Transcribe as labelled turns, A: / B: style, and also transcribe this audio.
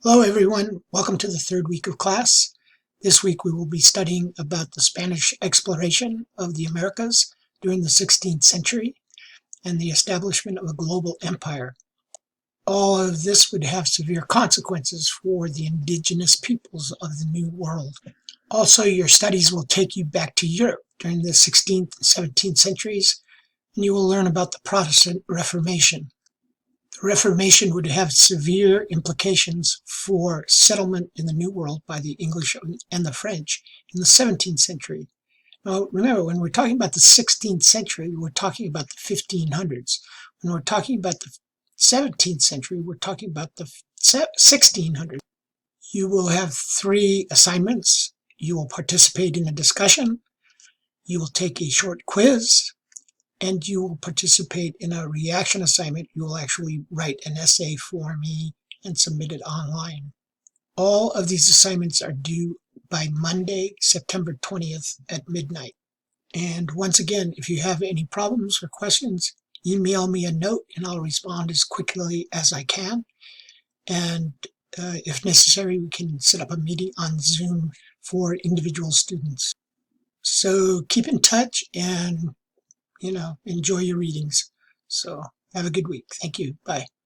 A: Hello everyone, welcome to the third week of class. This week we will be studying about the Spanish exploration of the Americas during the 16th century and the establishment of a global empire. All of this would have severe consequences for the indigenous peoples of the New World. Also, your studies will take you back to Europe during the 16th and 17th centuries, and you will learn about the Protestant Reformation. The Reformation would have severe implications for settlement in the New World by the English and the French in the 17th century. Now, remember, when we're talking about the 16th century, we're talking about the 1500s. When we're talking about the 17th century, we're talking about the 1600s. You will have 3 assignments. You will participate in a discussion. You will take a short quiz. And you will participate in a reaction assignment. You will actually write an essay for me and submit it online. All of these assignments are due by Monday, September 20th at midnight. And once again, if you have any problems or questions, email me a note and I'll respond as quickly as I can. And if necessary, we can set up a meeting on Zoom for individual students. So keep in touch and enjoy your readings. So have a good week. Thank you. Bye.